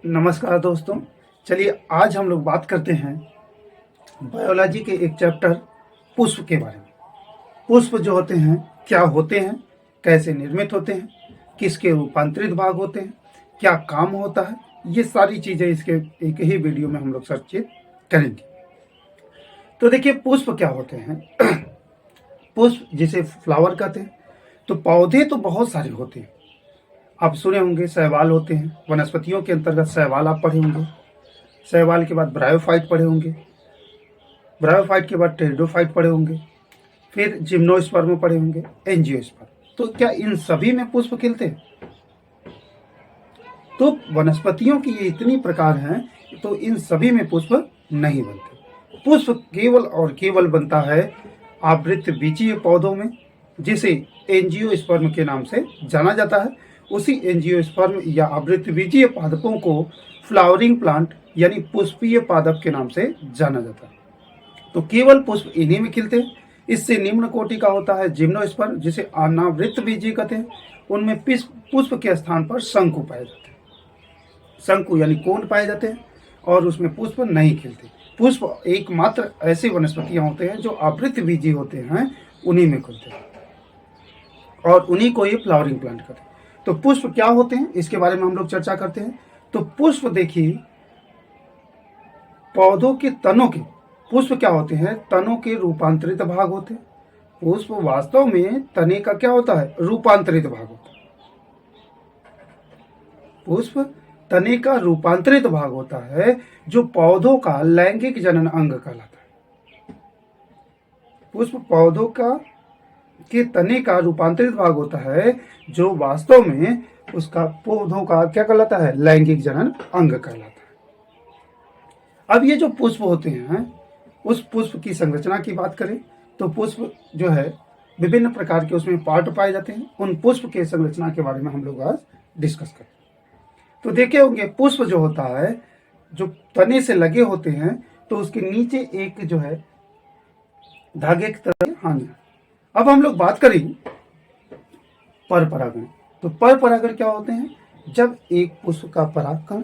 नमस्कार दोस्तों। चलिए आज हम लोग बात करते हैं बायोलॉजी के एक चैप्टर पुष्प के बारे में। पुष्प जो होते हैं क्या होते हैं, कैसे निर्मित होते हैं, किसके रूपांतरित भाग होते हैं, क्या काम होता है, ये सारी चीज़ें इसके एक ही वीडियो में हम लोग चर्चित करेंगे। तो देखिए पुष्प क्या होते हैं। पुष्प जिसे फ्लावर कहते हैं। तो पौधे तो बहुत सारे होते हैं, आप सुने होंगे शैवाल होते हैं। वनस्पतियों के अंतर्गत शैवाल आप पढ़े होंगे। शैवाल के बाद ब्रायोफाइट पढ़े होंगे। ब्रायोफाइट के बाद टेरिडोफाइट पढ़े होंगे। फिर जिम्नोस्पर्म पढ़े होंगे, एंजियोस्पर्म। तो क्या इन सभी में पुष्प खिलते हैं? तो वनस्पतियों की ये इतनी प्रकार हैं, तो इन सभी में पुष्प नहीं बनते। पुष्प केवल और केवल बनता है आवृतबीजीय पौधों में, जिसे एंजियोस्पर्म के नाम से जाना जाता है। उसी एंजियोस्पर्म या आवृतबीजीय पादपों को फ्लावरिंग प्लांट यानी पुष्पीय पादप के नाम से जाना जाता है। तो केवल पुष्प इन्हीं में खिलते हैं। इससे निम्न कोटि का होता है जिम्नोस्पर्म, जिसे अनावृतबीजीय कहते हैं। उनमें पुष्प के स्थान पर शंकु पाए जाते हैं। शंकु यानी कोण पाए जाते हैं और उसमें पुष्प नहीं खिलते। पुष्प एकमात्र ऐसे वनस्पतियां होते हैं जो आवृतबीजीय होते हैं, उन्हीं में खुलते हैं और उन्हीं को ये फ्लावरिंग प्लांट कहते हैं। तो पुष्प क्या होते हैं इसके बारे में हम लोग चर्चा करते हैं। तो पुष्प देखिए, पौधों के तनों के पुष्प क्या होते हैं? तनों के रूपांतरित भाग होते हैं। पुष्प वास्तव में तने का क्या होता है? रूपांतरित भाग होता है। पुष्प तने का रूपांतरित भाग होता है, जो पौधों का लैंगिक जनन अंग कहलाता है। पुष्प पौधों के तने का रूपांतरित भाग होता है, जो वास्तव में उसका पौधों का क्या कहलाता है? लैंगिक जनन अंग कहलाता है। अब ये जो पुष्प होते हैं, उस पुष्प की संरचना की बात करें तो पुष्प जो है विभिन्न प्रकार के उसमें पार्ट पाए जाते हैं। उन पुष्प के संरचना के बारे में हम लोग आज डिस्कस करें। तो देखे होंगे पुष्प जो होता है, जो तने से लगे होते हैं, तो उसके नीचे एक जो है धागे की तरह हानि। अब हम लोग बात करें पर परागण। तो पर परागण क्या होते हैं? जब एक पुष्प का परागकण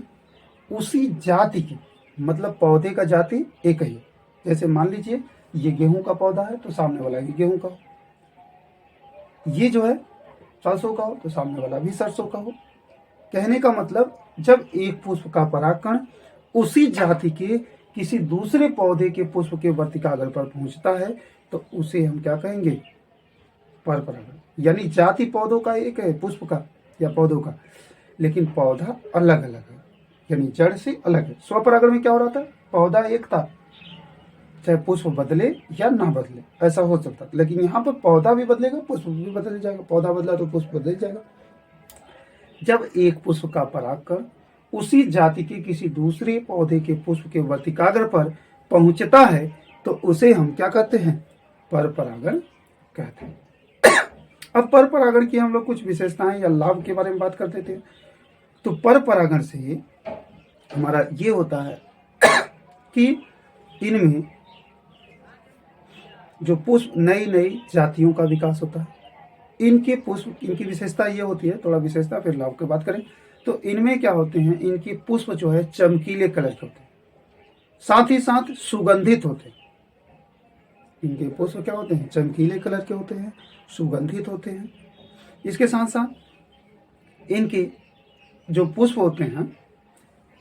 उसी जाति की, मतलब पौधे का जाति एक ही, जैसे मान लीजिए ये गेहूं का पौधा है तो सामने वाला भी गेहूं का हो, ये जो है सरसों का हो तो सामने वाला भी सरसों का हो। कहने का मतलब जब एक पुष्प का परागकण उसी जाति के किसी दूसरे पौधे के पुष्प के वर्तिकाग्र पर पहुंचता है तो उसे हम क्या कहेंगे? पर परागण। यानी जाति पौधों का एक है, पुष्प का या पौधों का, लेकिन पौधा अलग अलग है, यानी जड़ से अलग है। स्वपरागण में क्या हो रहा था? पौधा एक था, चाहे पुष्प बदले या ना बदले, ऐसा हो सकता था। लेकिन यहाँ पर पौधा भी बदलेगा, पुष्प भी बदल जाएगा। पौधा बदला तो पुष्प बदल जाएगा। जब एक पुष्प का परागकण उसी जाति के किसी दूसरे पौधे के पुष्प के वर्तिकाग्र पर पहुंचता है तो उसे हम क्या कहते हैं? पर परागण कहते हैं। अब पर परागण की हम लोग कुछ विशेषताएं या लाभ के बारे में बात करते थे। तो पर परागण से हमारा ये होता है कि इनमें जो पुष्प नई नई जातियों का विकास होता है। इनके पुष्प, इनकी विशेषता ये होती है, थोड़ा विशेषता फिर लाभ की बात करें तो इनमें क्या होते हैं? इनके पुष्प जो है चमकीले कलर के होते हैं, साथ ही साथ सुगंधित होते हैं। इनके पुष्प क्या होते हैं? चमकीले कलर के होते हैं, सुगंधित होते हैं। इसके साथ साथ इनके जो पुष्प होते हैं,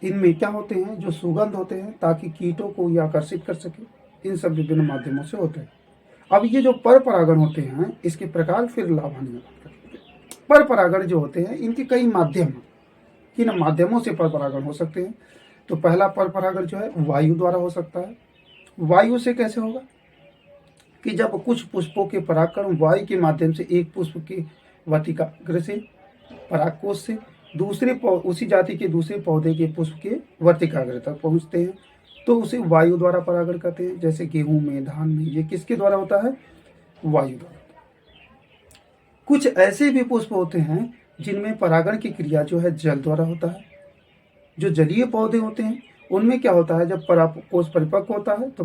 इनमें क्या होते हैं? जो सुगंध होते हैं, ताकि कीटों को ये आकर्षित कर सके। इन सब विभिन्न माध्यमों से होते हैं। अब ये जो पर परागण होते हैं, इसके प्रकार फिर लाभ हानि में बात करेंगे। पर परागण जो होते हैं, इनके कई माध्यम हैं। किन माध्यमों से पर परागण हो सकते हैं? तो पहला पर परागण जो है वायु द्वारा हो सकता है। वायु से कैसे होगा? कि जब कुछ पुष्पों के परागकण वायु के माध्यम से एक पुष्प के वर्तिकाग्र से, परागकोश से दूसरे उसी जाति के दूसरे पौधे के पुष्प के वर्तिकाग्र तक पहुंचते हैं, तो उसे वायु द्वारा परागण कहते हैं। जैसे गेहूं में, धान में, ये किसके द्वारा होता है? वायु द्वारा। कुछ ऐसे भी पुष्प होते हैं जिनमें परागण की क्रिया जो है जल द्वारा होता है। जो जलीय पौधे होते हैं उनमें क्या होता है? जब परागकोश परिपक्व होता है तो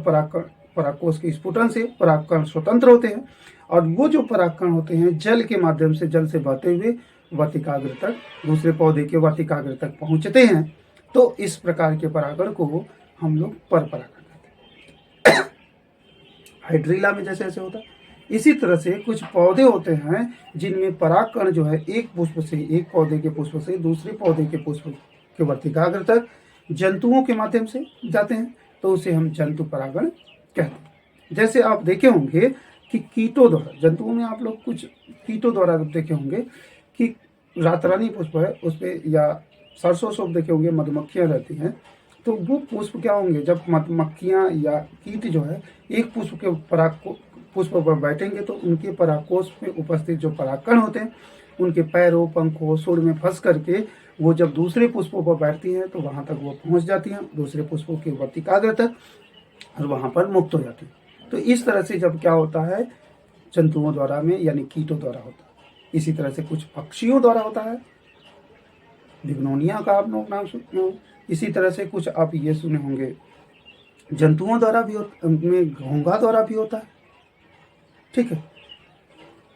परागकोश के स्फुटन से परागकण स्वतंत्र होते हैं और वो जो परागकण होते हैं जल के माध्यम से, जल से बहते हुए वर्तिकाग्र तक, दूसरे पौधे के वर्तिकाग्र तक पहुंचते हैं। तो इस प्रकार के परागण को हम लोग पर परागण कहते हैं। हाइड्रिला में जैसे ऐसे होता है, इसी तरह से कुछ पौधे होते हैं जिनमें परागकण जो है एक पुष्प से, एक पौधे के पुष्प से दूसरे पौधे के पुष्प के वर्तिकाग्र तक जंतुओं के माध्यम से जाते हैं, तो उसे हम जंतु परागण कहते हैं। जैसे आप देखे होंगे कि कीटों द्वारा, जंतुओं में आप लोग कुछ कीटों द्वारा देखे होंगे कि रातरानी पुष्प है उस पर, या सरसों सोप देखे होंगे, मधुमक्खियां रहती हैं, तो वो पुष्प क्या होंगे, जब मधुमक्खियां या कीट जो है एक पुष्प के पुष्प पर बैठेंगे तो उनके परागकोश में उपस्थित जो परागकण होते हैं उनके पैरों, पंखों, सूंड में फंस करके वो जब दूसरे पुष्पों पर बैठती हैं तो वहां तक वो पहुंच जाती हैं, दूसरे पुष्पों के वर्तिकाग्र तक, और वहां पर मुक्त हो जाती है। तो इस तरह से जब क्या होता है, जंतुओं द्वारा में यानी कीटों द्वारा होता है। इसी तरह से कुछ पक्षियों द्वारा होता है, बिग्नोनिया का आप लोग नाम सुने हो। इसी तरह से कुछ आप ये सुने होंगे जंतुओं द्वारा भी उनमें घोंघा द्वारा भी होता है। ठीक है,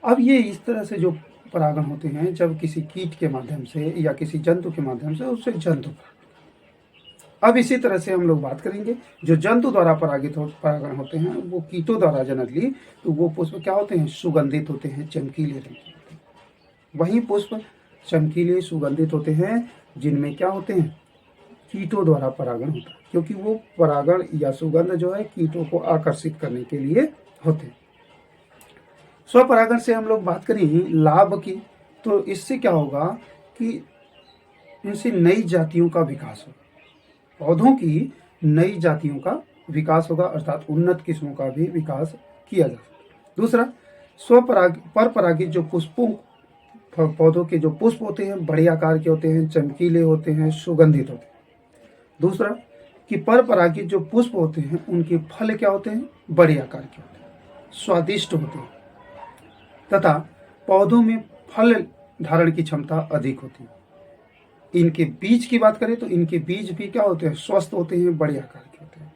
अब ये इस तरह से जो परागण होते हैं, जब किसी कीट के माध्यम से या किसी जंतु के माध्यम से, उससे जंतु परागण। अब इसी तरह से हम लोग बात करेंगे जो जंतु द्वारा परागण होते हैं, वो कीटों द्वारा जनरली, तो वो पुष्प क्या होते हैं, सुगंधित होते हैं, चमकीले रंग के होते हैं। वही पुष्प चमकीले सुगंधित होते हैं जिनमें क्या होते हैं, कीटों द्वारा परागण होता है, क्योंकि वो परागण या सुगंध जो है कीटों को आकर्षित करने के लिए होते हैं। स्वपरागण से हम लोग बात करें लाभ की, तो इससे क्या होगा कि इनसे नई जातियों का विकास होगा, पौधों की नई जातियों का विकास होगा, अर्थात उन्नत किस्मों का भी विकास किया जा सकता है। दूसरा, परपरागित जो पुष्पों, पौधों के जो पुष्प होते हैं बड़े आकार के होते हैं, चमकीले होते हैं, सुगंधित होते हैं। दूसरा कि परपरागित जो पुष्प होते हैं उनके फल क्या होते हैं, बड़े आकार के होते हैं, स्वादिष्ट होते हैं, तथा पौधों में फल धारण की क्षमता अधिक होती है। इनके बीज की बात करें तो इनके बीज भी क्या होते हैं, स्वस्थ होते हैं, बड़े आकार के होते हैं,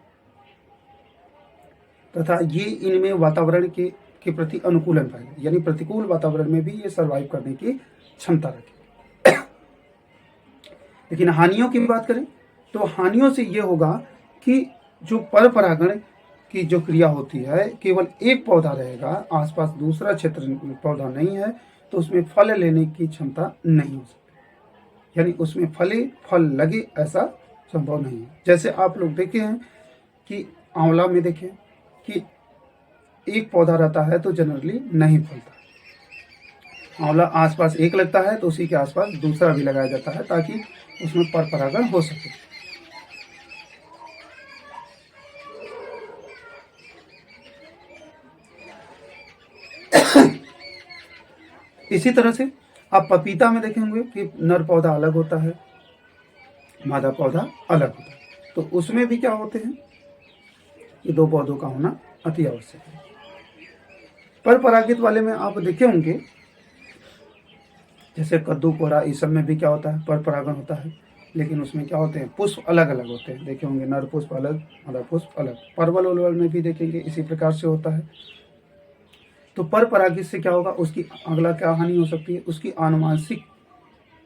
तथा ये इनमें वातावरण के प्रति अनुकूलन पाएंगे, यानी प्रतिकूल वातावरण में भी ये सर्वाइव करने की क्षमता रखें। लेकिन हानियों की बात करें तो हानियों से ये होगा कि जो परपरागण की जो क्रिया होती है, केवल एक पौधा रहेगा, आसपास दूसरा क्षेत्र पौधा नहीं है, तो उसमें फल लेने की क्षमता नहीं हो सकती, यानी उसमें फल लगे ऐसा संभव नहीं है। जैसे आप लोग देखे हैं कि आंवला में देखें कि एक पौधा रहता है तो जनरली नहीं फलता, आंवला आसपास एक लगता है तो उसी के आसपास दूसरा भी लगाया जाता है ताकि उसमें परपरागण हो सके। इसी तरह से आप पपीता में देखेंगे कि नर पौधा अलग होता है, मादा पौधा अलग होता है, तो उसमें भी क्या होते हैं, ये दो पौधों का होना अति आवश्यक है। परपरागित वाले में आप देखे होंगे जैसे कद्दू, कोहरा, इस सब में भी क्या होता है, परपरागण होता है, लेकिन उसमें क्या होते हैं, पुष्प अलग अलग होते हैं। देखे होंगे नर पुष्प अलग, मादा पुष्प अलग। परवल उलवल में भी देखेंगे इसी प्रकार से होता है। तो परपरागित से क्या होगा, उसकी अगला क्या हानि हो सकती है, उसकी आनुवांशिक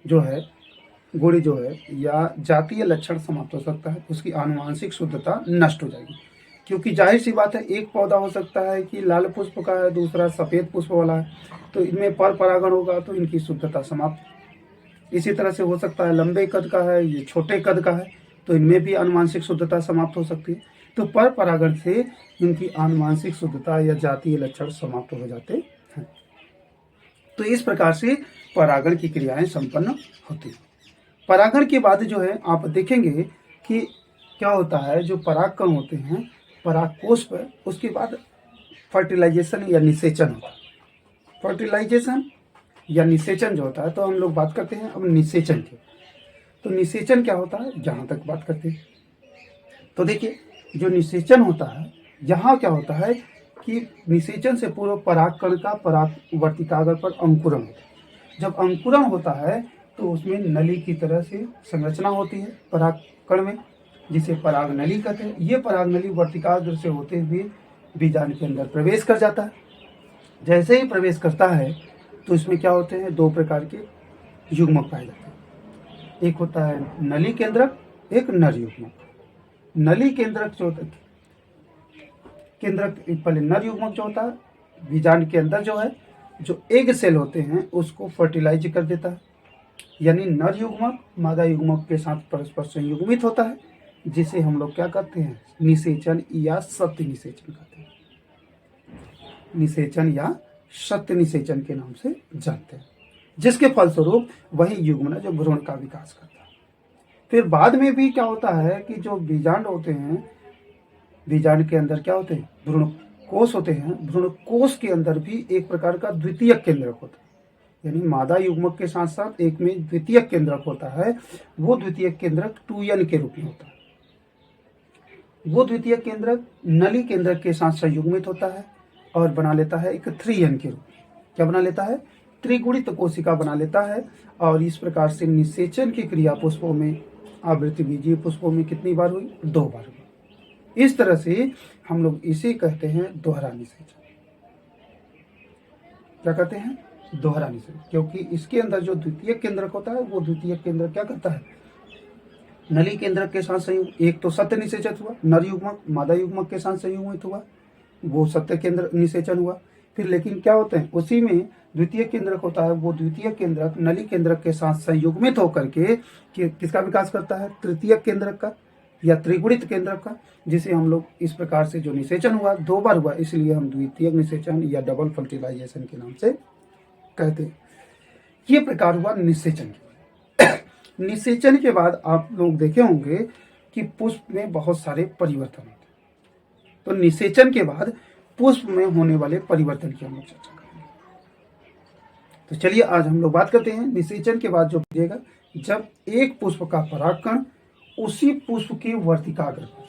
जो है गुण जो है या जातीय लक्षण समाप्त हो सकता है, उसकी आनुवांशिक शुद्धता नष्ट हो जाएगी। क्योंकि जाहिर सी बात है, एक पौधा हो सकता है कि लाल पुष्प का है, दूसरा सफ़ेद पुष्प वाला है, तो इनमें परपरागण होगा तो इनकी शुद्धता समाप्त। इसी तरह से हो सकता है लंबे कद का है, ये छोटे कद का है, तो इनमें भी आनुवांशिक शुद्धता समाप्त हो सकती है। तो परपरागण से इनकी आनुवांशिक शुद्धता या जातीय लक्षण समाप्त हो जाते हैं। तो इस प्रकार से परागण की क्रियाएं संपन्न होती हैं। परागण के बाद जो है आप देखेंगे कि क्या होता है, जो परागकण होते हैं परागकोश पर, उसके बाद फर्टिलाइजेशन या निषेचन होता है। फर्टिलाइजेशन या निषेचन जो होता है, तो हम लोग बात करते हैं अब निषेचन की। तो निषेचन क्या होता है, जहाँ तक बात करते हैं, तो देखिए जो निषेचन होता है, यहाँ क्या होता है कि निषेचन से पूर्व परागकण का परागवर्तिकाग्र पर अंकुरण होता है। जब अंकुरण होता है तो उसमें नली की तरह से संरचना होती है परागकण में, जिसे पराग नली कहते हैं। ये पराग नली वर्तिकाग्र से होते हुए बीजांड के अंदर प्रवेश कर जाता है। जैसे ही प्रवेश करता है तो इसमें क्या होते हैं, दो प्रकार के युग्मक पाए जाते हैं। एक होता है नली केंद्रक एक नर युग्मक। नली केंद्रक जो होता है, केंद्रक पहले नर युग्मक जो होता है बीजांड के अंदर जो है, जो एग सेल होते हैं उसको फर्टिलाइज कर देता है, यानी नर युग्मक मादा युग्मक के साथ परस्पर संयुग्मित होता है, जिसे हम लोग क्या कहते हैं, निषेचन या सत्य निषेचन कहते हैं। निषेचन या सत्य निषेचन के नाम से जानते हैं, जिसके फलस्वरूप वही युग्मन जो भ्रूण का विकास करता है। फिर बाद में भी क्या होता है कि जो बीजांड होते हैं, बीजांड के अंदर क्या होते हैं, भ्रूण कोष होते हैं, भ्रूण कोष के अंदर भी एक प्रकार का द्वितीय केंद्रक होता है, यानी मादा युग्मक के साथ साथ एक में द्वितीय केंद्रक होता है। वो द्वितीय केंद्रक 2n के रूप में होता है। वो द्वितीय केंद्रक नली केंद्रक के साथ संयुग्मित होता है और बना लेता है एक 3n के रूप में। क्या बना लेता है, त्रिगुणित कोशिका बना लेता है। और इस प्रकार से निषेचन की क्रिया पुष्पों में, आवृत्ति बीजीय पुष्पों में कितनी बार हुई, 2 बार हुई। इस तरह से हम लोग इसे कहते हैं दोहरा निषेचन। क्या कहते हैं, दोहरा निषेचन, क्योंकि इसके अंदर जो द्वितीय केंद्रक होता है वो द्वितीय केंद्रक क्या करता है, नली केंद्रक के साथ संयुग, एक तो सत्य निषेचन हुआ, नर युग्मक मादा युग्मक के साथ संयुग्मित हुआ, वो सत्य केंद्र निषेचन हुआ। फिर लेकिन क्या होते हैं, उसी में द्वितीय केंद्रक होता है, वो द्वितीय केंद्रक नली केंद्रक के साथ संयुग्मित होकर के किसका विकास करता है, तृतीय केंद्रक का या त्रिगुणित केंद्रक का, जिसे हम लोग इस प्रकार से जो निषेचन हुआ 2 बार हुआ, इसलिए हम द्वितीय निषेचन या डबल फर्टिलाइजेशन के नाम से कहते हैं। ये प्रकार हुआ निषेचन के। निषेचन के बाद आप लोग देखे होंगे कि पुष्प में बहुत सारे परिवर्तन होते हैं। तो निषेचन के बाद पुष्प में होने वाले परिवर्तन की हम लोग चर्चा करेंगे। तो चलिए आज हम लोग बात करते हैं निषेचन के बाद जो कीजिएगा, जब एक पुष्प का परागकण उसी पुष्प के वर्तिकाग्र पर,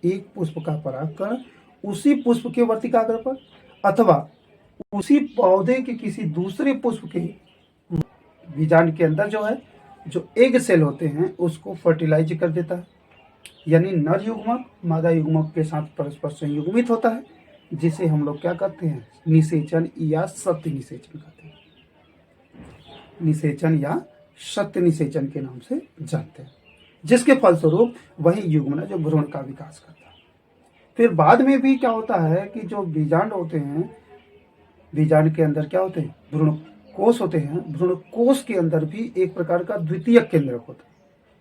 एक पुष्प का परागकण उसी पुष्प के वर्तिकाग्र पर अथवा उसी पौधे के किसी दूसरे पुष्प के बीजांड के अंदर जो है, जो एग सेल होते हैं उसको फर्टिलाइज कर देता है, यानी नर युग्मक मादा युग्मक के साथ परस्पर संयुग्मित होता है, जिसे हम लोग क्या कहते हैं, निषेचन या सत्य निषेचन कहते हैं। निषेचन या सत्य निषेचन के नाम से जानते हैं, जिसके फलस्वरूप वही युग्मन जो भ्रूण का विकास करता है। फिर बाद में भी क्या होता है कि जो बीजांड होते हैं, बीजांड के अंदर क्या होते हैं, भ्रूण कोष होते हैं, भ्रूण कोष के अंदर भी एक प्रकार का द्वितीय केंद्रक होता है,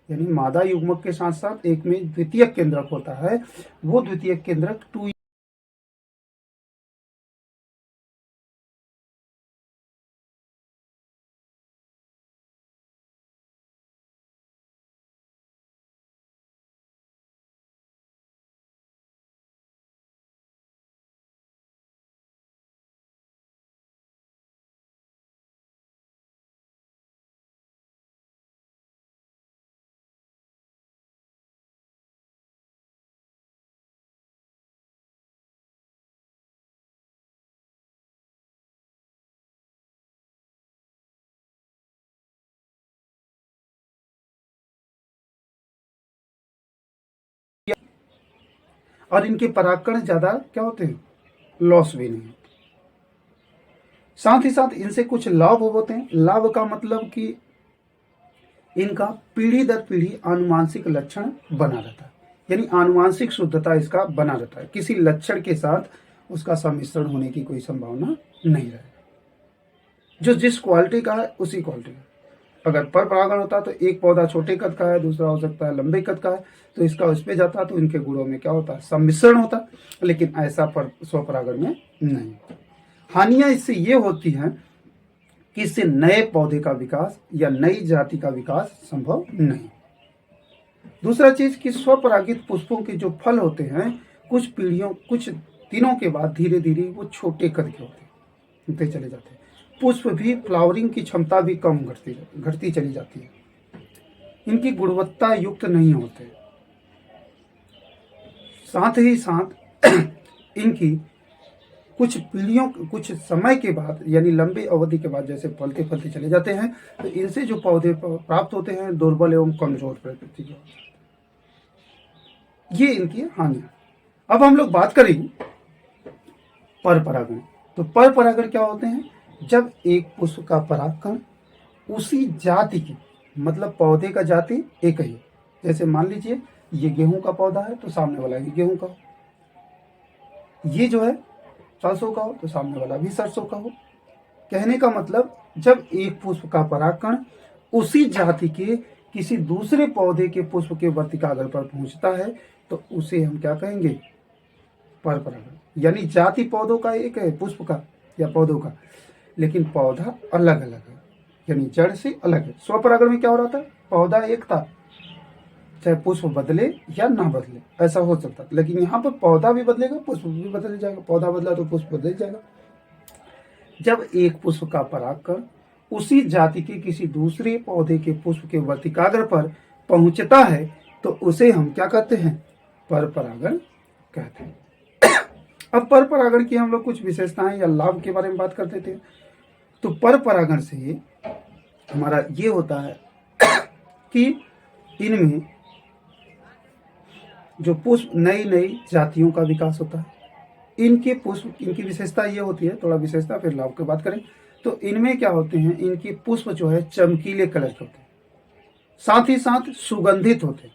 यानी मादा युग्मक के साथ साथ एक में द्वितीय केंद्रक होता है। वो द्वितीय केंद्रक 2 और इनके परागकण ज्यादा क्या होते हैं, लॉस भी नहीं होते। साथ ही साथ इनसे कुछ लाभ होते हैं। लाभ का मतलब कि इनका पीढ़ी दर पीढ़ी आनुवांशिक लक्षण बना रहता है, यानी आनुवांशिक शुद्धता इसका बना रहता है, किसी लक्षण के साथ उसका सम्मिश्रण होने की कोई संभावना नहीं रहेगी। जो जिस क्वालिटी का है उसी क्वालिटी का। अगर पर परागण होता तो एक पौधा छोटे कद का है, दूसरा हो सकता है लंबे कद का है, तो इसका उस पर जाता तो इनके गुणों में क्या होता, सम्मिश्रण होता। लेकिन ऐसा पर स्वपरागण में नहीं। हानियां इससे ये होती हैं कि इससे नए पौधे का विकास या नई जाति का विकास संभव नहीं। दूसरा चीज कि स्वपरागित पुष्पों के जो फल होते हैं कुछ पीढ़ियों, कुछ दिनों के बाद धीरे धीरे वो छोटे कद के होते चले जाते हैं। पुष्प भी फ्लावरिंग की क्षमता भी कम घटती चली जाती है। इनकी गुणवत्ता युक्त नहीं होते। साथ ही साथ इनकी कुछ पीढ़ियों, कुछ समय के बाद, यानी लंबी अवधि के बाद जैसे फलते फलते चले जाते हैं, तो इनसे जो पौधे प्राप्त होते हैं दुर्बल एवं कमजोर प्रकृति के। ये इनकी हानियां। अब हम लोग बात करेंगे पर परागण। तो पर परागण क्या होते हैं, जब एक पुष्प का परागकण उसी जाति की, मतलब पौधे का जाति एक ही, जैसे मान लीजिए ये गेहूं का पौधा है तो सामने वाला भी गेहूं का हो, ये जो है सरसों का हो तो सामने वाला भी सरसों का हो। कहने का मतलब जब एक पुष्प का परागकण उसी जाति के किसी दूसरे पौधे के पुष्प के वर्तिकाग्र पर पहुंचता है तो उसे हम क्या कहेंगे, पर परागण। यानी जाति पौधों का एक है, पुष्प का या पौधों का, लेकिन पौधा अलग अलग है, यानी जड़ से अलग है। स्वपरागण में क्या हो रहा था, पौधा एक था, चाहे पुष्प बदले या ना बदले ऐसा हो सकता था, लेकिन यहाँ पर पौधा भी बदलेगा पुष्प भी बदल जाएगा, पौधा बदला तो पुष्प बदल जाएगा। जब एक पुष्प का परागकण उसी जाति के किसी दूसरे पौधे के पुष्प के वर्तिकाग्र पर पहुंचता है तो उसे हम क्या कहते हैं, पर परागण कहते हैं। अब पर परागण की हम लोग कुछ विशेषताएं या लाभ के बारे में बात करते थे। तो पर परागण से हमारा ये होता है कि इनमें जो पुष्प नई नई जातियों का विकास होता है। इनके पुष्प, इनकी विशेषता ये होती है, थोड़ा विशेषता फिर लाभ की बात करें तो इनमें क्या होते हैं, इनके पुष्प जो है चमकीले कलर के होते हैं, साथ ही साथ सुगंधित होते हैं।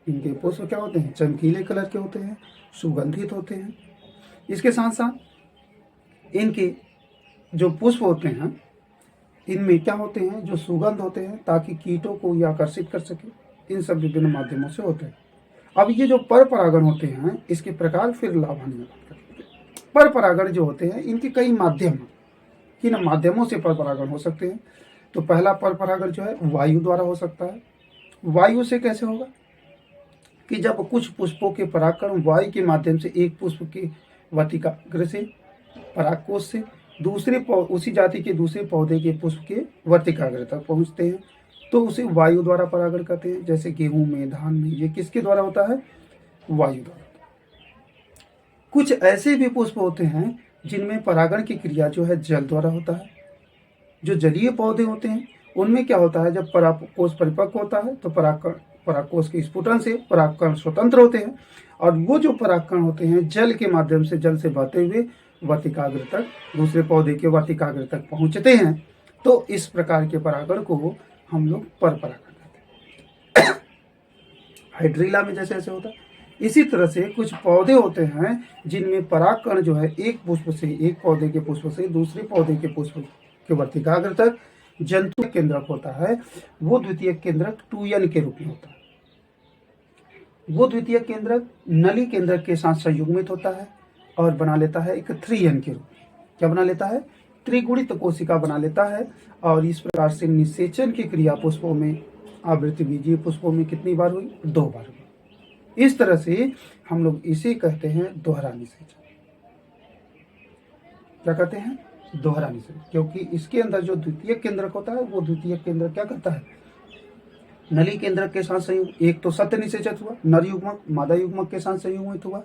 इनके पुष्प क्या होते हैं, चमकीले कलर के होते हैं, सुगंधित होते हैं। इसके साथ साथ इनके जो पुष्प होते हैं इनमें क्या होते हैं, जो सुगंध होते हैं ताकि कीटों को ये आकर्षित कर सके। इन सब विभिन्न माध्यमों से होते हैं। अब ये जो पर परागण होते हैं इसके प्रकार फिर लाभ हानि में बात करेंगे। पर परागण जो होते हैं इनके कई माध्यम हैं, किन माध्यमों से पर परागण हो सकते हैं। तो पहला पर परागण जो है वायु द्वारा हो सकता है। वायु से कैसे होगा कि जब कुछ पुष्पों के परागकण वायु के माध्यम से एक पुष्प के वर्तिकाग्र से, परागकोश से दूसरे उसी जाति के दूसरे पौधे के पुष्प के वर्तिकाग्र तक पहुंचते हैं तो उसे वायु द्वारा परागण कहते हैं। जैसे गेहूं में, धान में, ये किसके द्वारा होता है, वायु द्वारा। कुछ ऐसे भी पुष्प होते हैं जिनमें परागण की क्रिया जो है जल द्वारा होता है। जो जलीय पौधे होते हैं उनमें क्या होता है, जब परागकोश परिपक्व होता है तो परागकोश के स्फुटन से परागकण स्वतंत्र होते हैं और वो जो परागकण होते हैं जल के माध्यम से, जल से बहते हुए वर्तिकाग्र तक, दूसरे पौधे के वर्तिकाग्र तक पहुंचते हैं। तो इस प्रकार के परागण को हम लोग पर परागण कहते हैं। हाइड्रीला में जैसे ऐसे होता है, इसी तरह से कुछ पौधे होते हैं जिनमें परागकण जो है एक पुष्प से, एक पौधे के पुष्प से दूसरे पौधे के पुष्प के वर्तिकाग्र तक जंतु केंद्रक होता है। वो द्वितीय केंद्रक 2n के रूप में होता है। वो द्वितीय केंद्रक नली केंद्रक के साथ संयुग्मित होता है और बना लेता है एक 3n के रूप में। क्या बना लेता है, त्रिगुणित कोशिका बना लेता है। और इस प्रकार से निषेचन की क्रिया पुष्पों में, आवृत्ति बीजीय पुष्पों में कितनी बार हुई, 2 बार हुई। इस तरह से हम लोग इसे कहते हैं दोहरा निषेचन। क्या कहते हैं, दोहरा निषेचन, क्योंकि इसके अंदर जो द्वितीय केंद्रक होता है वो द्वितीय केंद्रक क्या करता है, नली केंद्रक के साथ संयुग, एक तो सत्य निषेचन हुआ, नर युग्मक मादा युग्मक के साथ संयुग्मित हुआ,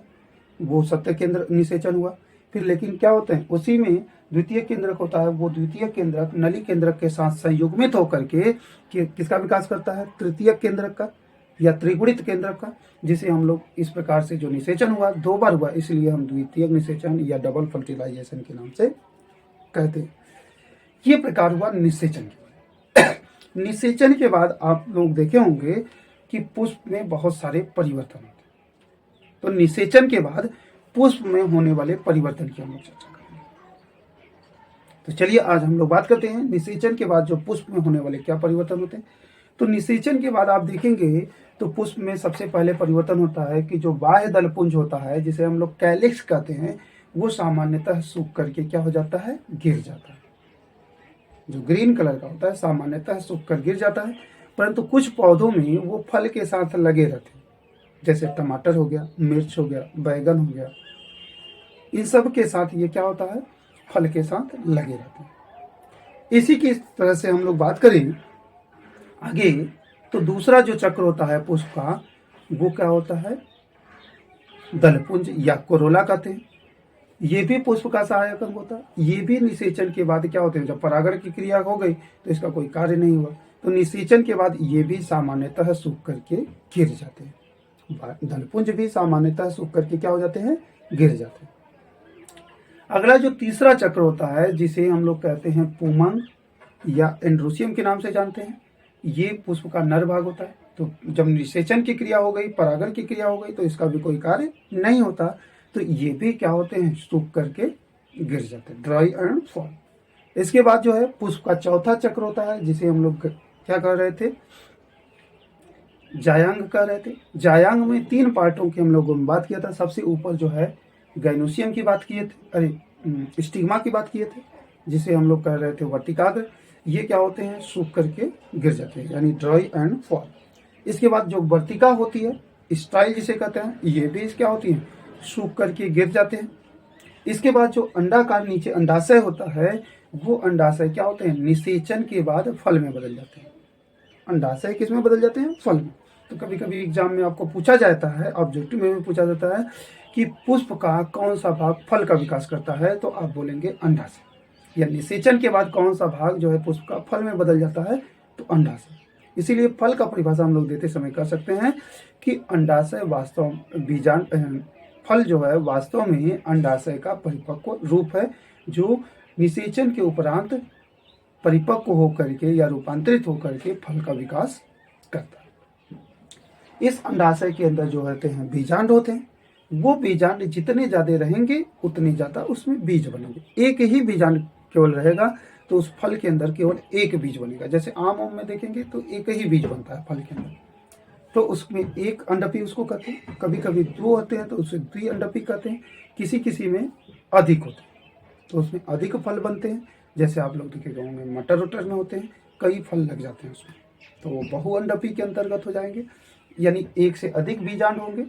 वो सत्य केंद्र निषेचन हुआ। फिर लेकिन क्या होते हैं, उसी में द्वितीय केंद्रक होता है, वो द्वितीय केंद्रक नली केंद्रक के साथ संयुग्मित होकर के किसका विकास करता है, तृतीय केंद्रक का या त्रिगुणित केंद्रक का, जिसे हम लोग इस प्रकार से जो निषेचन हुआ 2 बार हुआ, इसलिए हम द्वितीय निषेचन या डबल फर्टिलाइजेशन के नाम से कहते हैं। ये प्रकार हुआ निषेचन के। निषेचन के बाद आप लोग देखे होंगे कि पुष्प में बहुत सारे परिवर्तन होते हैं। तो निषेचन के बाद पुष्प में होने वाले परिवर्तन की हम लोग चर्चा करेंगे। तो चलिए आज हम लोग बात करते हैं निषेचन के बाद जो पुष्प में होने वाले क्या परिवर्तन होते हैं। तो निषेचन के बाद आप देखेंगे तो पुष्प में सबसे पहले परिवर्तन होता है कि जो बाह्य दलपुंज होता है, जिसे हम लोग कैलिक्स कहते हैं, वो सामान्यतः सूख करके क्या हो जाता है, गिर जाता है। जो ग्रीन कलर का होता है सामान्यतः सूख कर गिर जाता है, परंतु कुछ पौधों में वो फल के साथ लगे रहते हैं, जैसे टमाटर हो गया, मिर्च हो गया, बैगन हो गया, इन सब के साथ ये क्या होता है, फल के साथ लगे रहते हैं। इसी की तरह से हम लोग बात करें आगे तो दूसरा जो चक्र होता है पुष्प का, वो क्या होता है, दलपुंज या कोरोला कहते हैं। ये भी पुष्प का सहायक अंग होता है। ये भी निषेचन के बाद क्या होते हैं, जब परागण की क्रिया हो गई तो इसका कोई कार्य नहीं हुआ, तो निषेचन के बाद ये भी सामान्यतः सूख करके गिर जाते हैं। दलपुंज भी सामान्यतः सूख करके क्या हो जाते हैं, गिर जाते हैं। अगला जो तीसरा चक्र होता है, जिसे हम लोग कहते हैं पुमंग या एंड्रोसियम के नाम से जानते हैं, ये पुष्प का नर भाग होता है। तो जब निषेचन की क्रिया हो गई, परागण की क्रिया हो गई, तो इसका भी कोई कार्य नहीं होता। तो ये भी क्या होते हैं, सूख करके गिर जाते हैं, ड्राई एंड फॉल। इसके बाद जो है पुष्प का चौथा चक्र होता है, जिसे हम लोग क्या कर रहे थे, जायांग कर रहे थे। जायांग में 3 पार्टों की हम लोगों ने बात किया था। सबसे ऊपर जो है गाइनोसियम की बात किए थे, अरे स्टिग्मा की बात किए थे, जिसे हम लोग कर रहे थे वर्तिकाग्र। ये क्या होते हैं, सूख करके गिर जाते हैं, यानी ड्राई एंड फॉल। इसके बाद जो वर्तिका होती है, स्टाइल जिसे कहते हैं, ये भी क्या होती है, सूख करके गिर जाते हैं। इसके बाद जो अंडाकार नीचे अंडाशय होता है, वो अंडाशय क्या होते हैं, निषेचन के बाद फल में बदल जाते हैं। अंडाशय किस में बदल जाते हैं, फल में। तो कभी कभी एग्जाम में आपको पूछा जाता है, ऑब्जेक्टिव में भी पूछा जाता है कि पुष्प का कौन सा भाग फल का विकास करता है, तो आप बोलेंगे अंडाशय। या निषेचन के बाद कौन सा भाग जो है पुष्प का फल में बदल जाता है, तो अंडाशय। इसीलिए फल का परिभाषा हम लोग देते समय कर सकते हैं कि अंडाशय वास्तव बीजान फल जो है वास्तव में अंडाशय का परिपक्व रूप है, जो निषेचन के उपरांत परिपक्व होकर के या रूपांतरित होकर के फल का विकास करता है। इस अंडाशय के अंदर जो रहते हैं बीजांड होते हैं। वो बीजांड जितने ज्यादा रहेंगे उतने ज्यादा उसमें बीज बनेंगे। एक ही बीजांड केवल रहेगा तो उस फल के अंदर केवल एक बीज बनेगा। जैसे आम में देखेंगे तो एक ही बीज बनता है फल के अंदर, तो उसमें एक अंडपी उसको कहते हैं। कभी कभी 2 होते हैं तो उसे द्विअंडपी कहते हैं। किसी किसी में अधिक होते हैं तो उसमें अधिक फल बनते हैं। जैसे आप लोग देखे होंगे मटर उटर में होते हैं, कई फल लग जाते हैं उसमें, तो वो बहुअंडपी के अंतर्गत हो जाएंगे, यानी एक से अधिक बीजांड होंगे।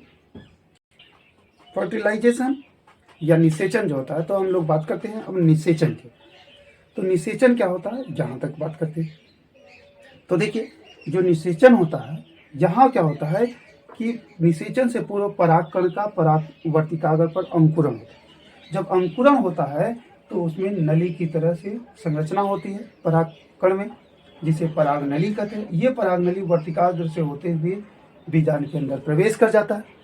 फर्टिलाइजेशन या निषेचन जो होता है, तो हम लोग बात करते हैं अब निषेचन की। तो निषेचन क्या होता है, जहां तक बात करते हैं तो देखिए, जो निषेचन होता है, यहाँ क्या होता है कि निषेचन से पूर्व परागकण का परागवर्तिकाग्र पर अंकुरण होता है। जब अंकुरण होता है तो उसमें नली की तरह से संरचना होती है परागकण में, जिसे पराग नली कहते हैं। ये पराग नली वर्तिकाग्र से होते हुए बीजांड के अंदर प्रवेश कर जाता है।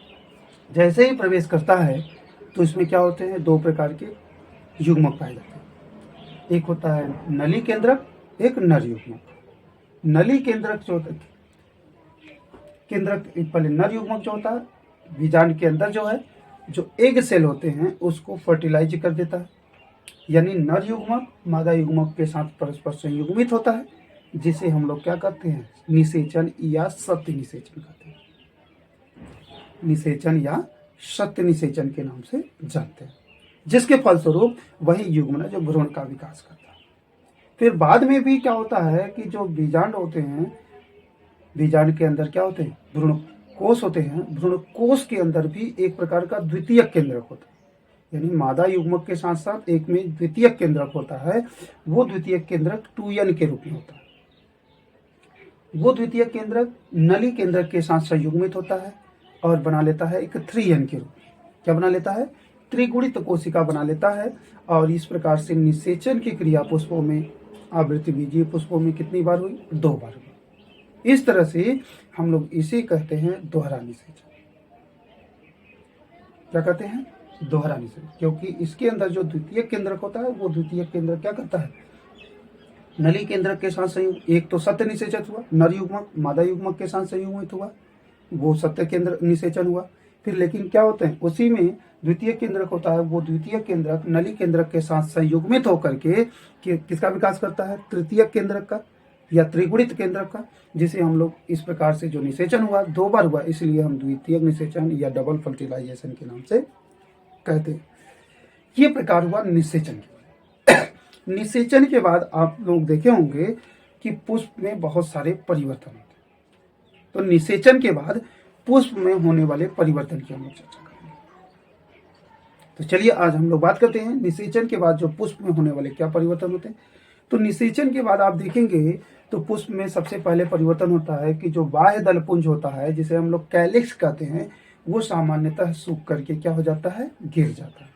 जैसे ही प्रवेश करता है तो इसमें क्या होते हैं, 2 प्रकार के युग्मक पाए जाते हैं। एक होता है नली केंद्रक, एक नर युग्मक। नली केंद्रक जो होता है, केंद्रक पहले नर युग्मक जो होता है, बीजांड के अंदर जो है जो एग सेल होते हैं उसको फर्टिलाइज कर देता है। यानी नर युग्मक मादा युग्मक के साथ परस्पर संयुग्मित होता है, जिसे हम लोग क्या कहते हैं, निषेचन या सत्य निषेचन कहते हैं। निषेचन या सत्य निषेचन के नाम से जानते हैं, जिसके फलस्वरूप वही युग्म जो भ्रूण का विकास करता है। फिर बाद में भी क्या होता है कि जो बीजांड होते हैं, बीजांड के अंदर क्या होते हैं, भ्रूण कोष होते हैं। भ्रूण कोष के अंदर भी एक प्रकार का द्वितीय केंद्रक होता है, यानी मादा युग्मक के साथ साथ एक में द्वितीय केंद्रक होता है। वो द्वितीय केंद्रक 2n के रूप में होता है। वो द्वितीय केंद्रक नली केंद्रक के साथ संयुग्मित होता है और बना लेता है एक 3n के रूप में। क्या बना लेता है, त्रिगुणित कोशिका बना लेता है। और इस प्रकार से निषेचन की क्रिया पुष्पों में, आवृत्ति बीजीय पुष्पों में कितनी बार हुई, 2 बार हुई। इस तरह से हम लोग इसे कहते हैं दोहरा निषेचन। क्या कहते हैं, दोहरा निषेचन, क्योंकि इसके अंदर जो द्वितीय केंद्रक होता है वो द्वितीय केंद्रक क्या करता है, नली केंद्रक के साथ संयुक्त। एक तो सत्य निषेचन हुआ, नर युग्मक मादा युग्मक के साथ संयुग्मित हुआ, वो सत्य केंद्र निषेचन हुआ। फिर लेकिन क्या होते हैं, उसी में द्वितीय केंद्रक होता है, वो द्वितीय केंद्रक नली केंद्रक के साथ संयुग्मित होकर के किसका विकास करता है, तृतीय केंद्रक का या त्रिगुणित केंद्रक का, जिसे हम लोग इस प्रकार से जो निषेचन हुआ 2 बार हुआ, इसलिए हम द्वितीय निषेचन या डबल फर्टिलाइजेशन के नाम से कहते हैं। ये प्रकार हुआ निषेचन के। निषेचन के बाद आप लोग देखे होंगे कि पुष्प में बहुत सारे परिवर्तन होते हैं। तो निषेचन के बाद पुष्प में होने वाले परिवर्तन की हम लोग चर्चा करेंगे। तो चलिए आज हम लोग बात करते हैं निषेचन के बाद जो पुष्प में होने वाले क्या परिवर्तन होते हैं। तो निषेचन के बाद आप देखेंगे तो पुष्प में सबसे पहले परिवर्तन होता है कि जो बाह्य दलपुंज होता है, जिसे हम लोग कैलिक्स कहते हैं, वो सामान्यतः सूख करके क्या हो जाता है, गिर जाता है।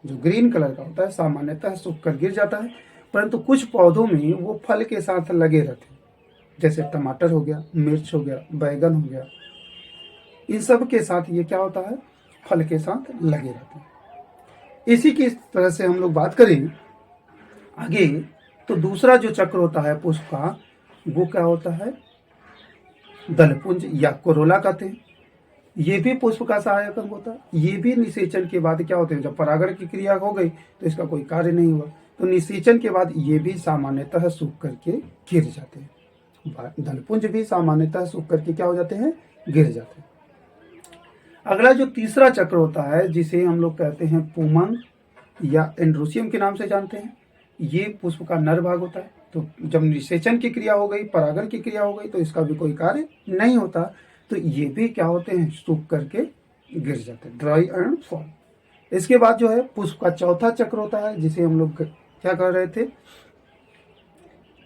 जो ग्रीन कलर का होता है सामान्यतः सूख कर गिर जाता है, परंतु कुछ पौधों में वो फल के साथ लगे रहते हैं। जैसे टमाटर हो गया, मिर्च हो गया, बैगन हो गया, इन सब के साथ ये क्या होता है, फल के साथ लगे रहते हैं। इसी की तरह से हम लोग बात करें आगे, तो दूसरा जो चक्र होता है पुष्प का, वो क्या होता है, दलपुंज या कोरोला कहते हैं। ये भी पुष्प का सहायक अंग होता है। ये भी निषेचन के बाद क्या होते हैं, जब परागण की क्रिया हो गई तो इसका कोई कार्य नहीं हुआ, तो निषेचन के बाद ये भी सामान्यतः सूख करके गिर जाते हैं। दलपुंज भी सामान्यतः सूख करके क्या हो जाते हैं, गिर जाते हैं। अगला जो तीसरा चक्र होता है, जिसे हम लोग कहते हैं पुमंग या एंड्रोसियम के नाम से जानते हैं, ये पुष्प का नर भाग होता है। तो जब निषेचन की क्रिया हो गई, परागण की क्रिया हो गई, तो इसका भी कोई कार्य नहीं होता, तो ये भी क्या होते हैं, सूख करके गिर जाते हैं, ड्राई एंड फॉल। इसके बाद जो है पुष्प का चौथा चक्र होता है, जिसे हम लोग क्या कर रहे थे,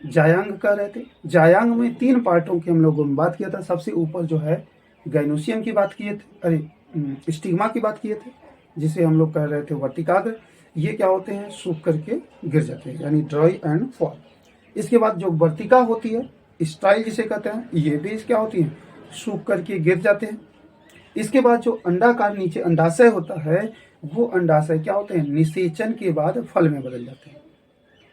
जायांग कर रहे थे। जायांग में 3 पार्टों की हम लोगों ने बात किया था। सबसे ऊपर जो है गाइनोसियम की बात किए थे, स्टिग्मा की बात किए थे, जिसे हम लोग कह रहे थे वर्तिकाग्र। ये क्या होते हैं, सूख करके गिर जाते हैं, यानी ड्राई एंड फॉल। इसके बाद जो वर्तिका होती है, स्टाइल जिसे कहते हैं, ये भी क्या होती है, सूख करके गिर जाते हैं। इसके बाद जो अंडाकार नीचे अंडाशय होता है, वो अंडाशय क्या होते हैं, निषेचन के बाद फल में बदल जाते हैं।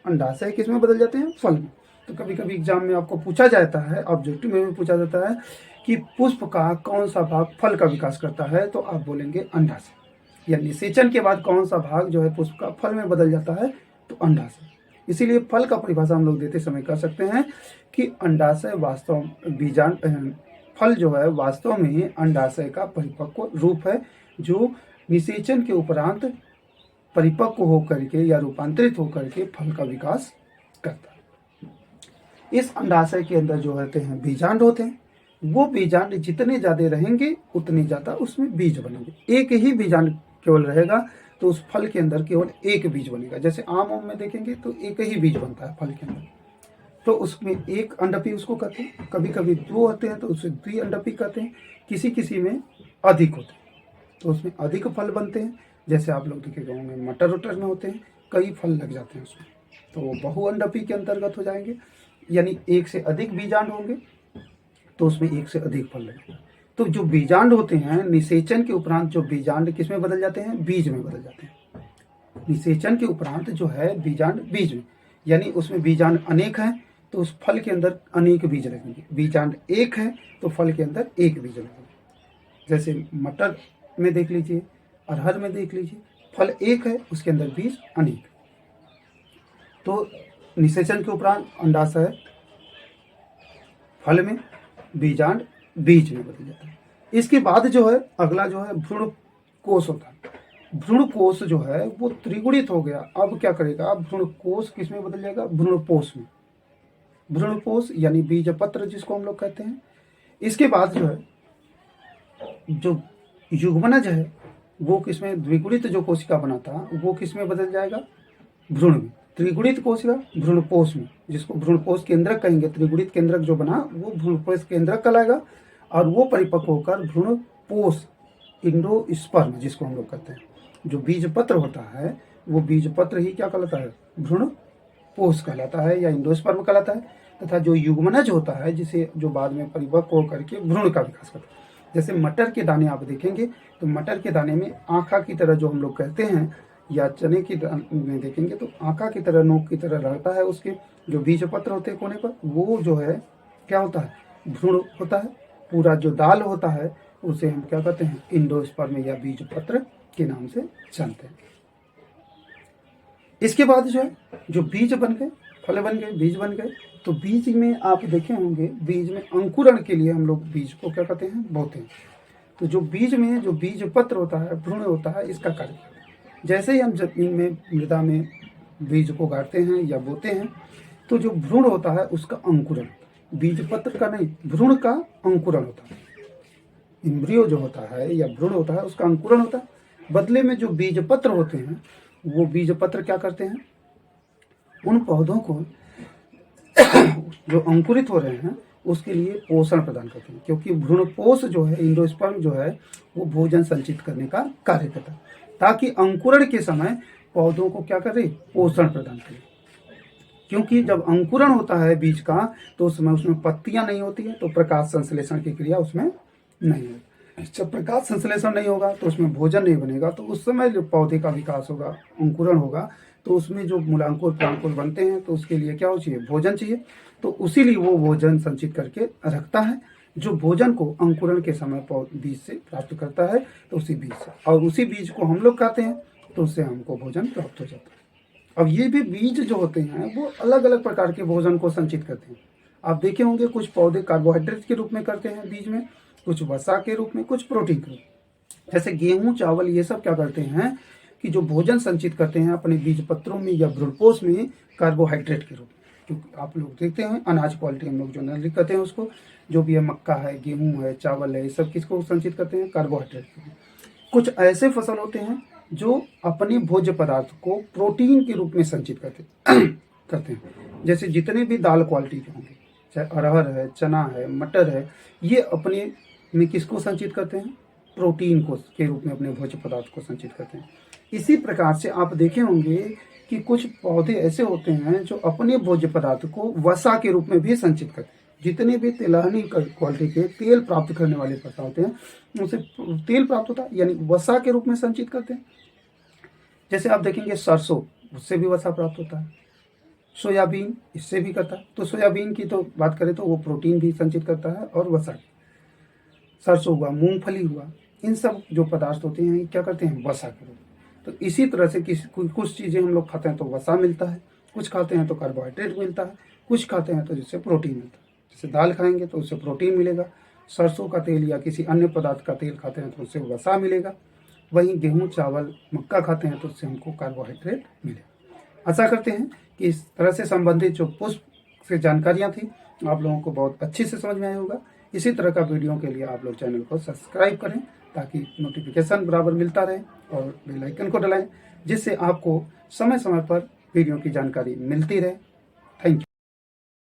अंडाशय किस में बदल जाते हैं, फल में। तो कभी कभी एग्जाम में आपको पूछा जाता है, ऑब्जेक्टिव में भी पूछा जाता है कि पुष्प का कौन सा भाग फल का विकास करता है, तो आप बोलेंगे अंडाशय। या निषेचन के बाद कौन सा भाग जो है पुष्प का फल में बदल जाता है, तो अंडाशय। इसीलिए फल का परिभाषा हम लोग देते समय कर सकते हैं कि अंडाशय वास्तव फल जो है वास्तव में अंडाशय का परिपक्व रूप है, जो निषेचन के उपरांत परिपक्व होकर के या रूपांतरित होकर के फल का विकास करता है। इस अंडाशय के अंदर जो होते हैं बीजांड होते हैं। वो बीजांड जितने ज्यादा रहेंगे उतने ज्यादा उसमें बीज बनेंगे। एक ही बीजांड केवल रहेगा तो उस फल के अंदर केवल एक बीज बनेगा। जैसे आम में देखेंगे तो एक ही बीज बनता है फल के अंदर, तो उसमें एक अंडपी उसको कहते हैं। कभी कभी 2 होते हैं तो उसे द्विअंडपी कहते हैं। किसी किसी में अधिक होते हैं तो उसमें अधिक फल बनते हैं। जैसे आप लोग देखेंगे होंगे मटर उटर में होते हैं, कई फल लग जाते हैं उसमें, तो वो बहुअंडपी के अंतर्गत हो जाएंगे। यानी एक से अधिक बीजांड होंगे तो उसमें एक से अधिक फल लगेगा। तो जो बीजांड होते हैं, निषेचन के उपरांत जो बीजांड किस में बदल जाते हैं, बीज में बदल जाते हैं। निषेचन के उपरांत जो है बीजांड बीज में, यानी उसमें बीजांड अनेक हैं तो उस फल के अंदर अनेक बीज लगेंगे। बीजांड एक है तो फल के अंदर एक बीज लगेंगे। जैसे मटर में देख लीजिए, अरहर में देख लीजिए, फल एक है उसके अंदर बीज अनेक। तो निषेचन के उपरांत अंडाशय फल में, बीजांड बीज में बदल जाता है। इसके बाद जो है अगला जो है भ्रूण कोश होता है। भ्रूण कोश जो है वो त्रिगुणित हो गया। अब क्या करेगा, भ्रूण कोश किस में बदल जाएगा, भ्रूणपोष में। भ्रूणपोष यानी बीज पत्र जिसको हम लोग कहते हैं। इसके बाद जो है जो युग्मनज है वो किसमें, द्विगुणित जो कोशिका बना था वो किसमें बदल जाएगा, भ्रूण में। त्रिगुणित कोशिका भ्रूणपोष में, जिसको भ्रूणपोष केंद्रक कहेंगे। त्रिगुणित केंद्रक जो बना वो भ्रूणपोष केंद्रक कहलाएगा और वो परिपक्व होकर भ्रूणपोष इंडोस्पर्म जिसको हम लोग कहते हैं, जो बीज पत्र होता है वो बीज पत्र ही क्या कहलाता है, भ्रूणपोष कहलाता है या इंडोस्पर्म कहलाता है। तथा जो युग्मनज होता है जिसे जो बाद में परिपक्व होकर के भ्रूण का विकास करता है। जैसे मटर के दाने आप देखेंगे तो मटर के दाने में आँखा की तरह जो हम लोग कहते हैं, या चने की में देखेंगे तो आँखा की तरह, नोक की तरह रहता है। उसके जो बीज पत्र होते हैं कोने पर, वो जो है क्या होता है, भ्रूण होता है। पूरा जो दाल होता है उसे हम क्या कहते हैं, इंडोस्पर्म या बीज पत्र के नाम से जानते हैं। इसके बाद जो है जो बीज बन गए, फल बन गए, बीज बन गए, तो बीज में आप देखे होंगे, बीज में अंकुरण के लिए हम लोग बीज को क्या कहते हैं, बोते हैं। तो जो बीज में जो बीज पत्र होता है, भ्रूण होता है, इसका कार्य जैसे ही हम जमीन में, मृदा में बीज को गाड़ते हैं या बोते हैं, तो जो भ्रूण होता है उसका अंकुरण, बीज पत्र का नहीं, भ्रूण का अंकुरण होता है। इम्ब्रियो जो होता है या भ्रूण होता है उसका अंकुरण होता है। बदले में जो बीज पत्र होते हैं वो बीज पत्र क्या करते हैं, उन पौधों को जो अंकुरित हो रहे हैं उसके लिए पोषण प्रदान करते हैं। क्योंकि भ्रूणपोष जो है, इंडोस्पर्म जो है, वो भोजन संचित करने का कार्य करता है, ताकि अंकुरण के समय पौधों को क्या करे, पोषण प्रदान करे। क्योंकि जब अंकुरण होता है बीज का तो उस समय उसमें पत्तियां नहीं होती है, तो प्रकाश संश्लेषण की क्रिया उसमें नहीं होगी। जब प्रकाश संश्लेषण नहीं होगा तो उसमें भोजन नहीं बनेगा, तो उस समय जो पौधे का विकास होगा, अंकुरण होगा, तो उसमें जो मूलांकुर प्रांकुर बनते हैं तो उसके लिए क्या हो चाहिए, भोजन चाहिए। तो उसी लिए वो भोजन संचित करके रखता है, जो भोजन को अंकुरण के समय बीज से प्राप्त करता है, तो उसी बीज से, और उसी बीज को हम लोग खाते हैं तो उससे हमको भोजन प्राप्त हो जाता है। अब ये भी बीज जो होते हैं वो अलग अलग प्रकार के भोजन को संचित करते हैं। आप देखे होंगे कुछ पौधे कार्बोहाइड्रेट के रूप में करते हैं बीज में, कुछ वसा के रूप में, कुछ प्रोटीन के रूप में। जैसे गेहूं, चावल, ये सब क्या करते हैं कि जो भोजन संचित करते हैं अपने बीज पत्रों में या भ्रूणपोष में कार्बोहाइड्रेट के रूप में। क्योंकि आप लोग देखते हैं अनाज क्वालिटी हम लोग जो नली कहते हैं उसको, जो भी है मक्का है, गेहूं है, चावल है, ये सब किसको संचित करते हैं? कार्बोहाइड्रेट के रूप में। कुछ ऐसे फसल होते हैं जो अपने भोज्य पदार्थ को प्रोटीन के रूप में संचित करते हैं। जैसे जितने भी दाल क्वालिटी के होंगे, चाहे अरहर है, चना है, मटर है, ये अपने में किसको संचित करते हैं? प्रोटीन को के रूप में अपने भोज्य पदार्थ को संचित करते हैं। इसी प्रकार से आप देखे होंगे कि कुछ पौधे ऐसे होते हैं जो अपने भोज्य पदार्थ को वसा के रूप में भी संचित करते हैं। जितने भी तिलहनी क्वालिटी के तेल प्राप्त करने वाले पौधे होते हैं उनसे तेल प्राप्त होता है, यानी वसा के रूप में संचित करते हैं। जैसे आप देखेंगे सरसों, उससे भी वसा प्राप्त होता है। सोयाबीन इससे भी करता है। तो सोयाबीन की तो बात करें तो वो प्रोटीन भी संचित करता है और वसा। सरसों हुआ, मूंगफली हुआ, इन सब जो पदार्थ होते हैं क्या करते हैं? वसा के रूप में। तो इसी तरह से कुछ चीज़ें हम लोग खाते हैं तो वसा मिलता है, कुछ खाते हैं तो कार्बोहाइड्रेट मिलता है, कुछ खाते हैं तो जिससे प्रोटीन मिलता है। जैसे दाल खाएंगे तो उससे प्रोटीन मिलेगा, सरसों का तेल या किसी अन्य पदार्थ का तेल खाते हैं तो उससे वसा मिलेगा। वहीं गेहूं, चावल, मक्का खाते हैं तो उससे हमको कार्बोहाइड्रेट मिलेगा। आशा करते हैं कि इस तरह से संबंधित जो पुष्प से जानकारियाँ थी आप लोगों को बहुत अच्छी से समझ में आया होगा। इसी तरह का वीडियो के लिए आप लोग चैनल को सब्सक्राइब करें ताकि नोटिफिकेशन बराबर मिलता रहे, और बेल आइकन को दबाएं जिससे आपको समय समय पर वीडियो की जानकारी मिलती रहे। Thank you.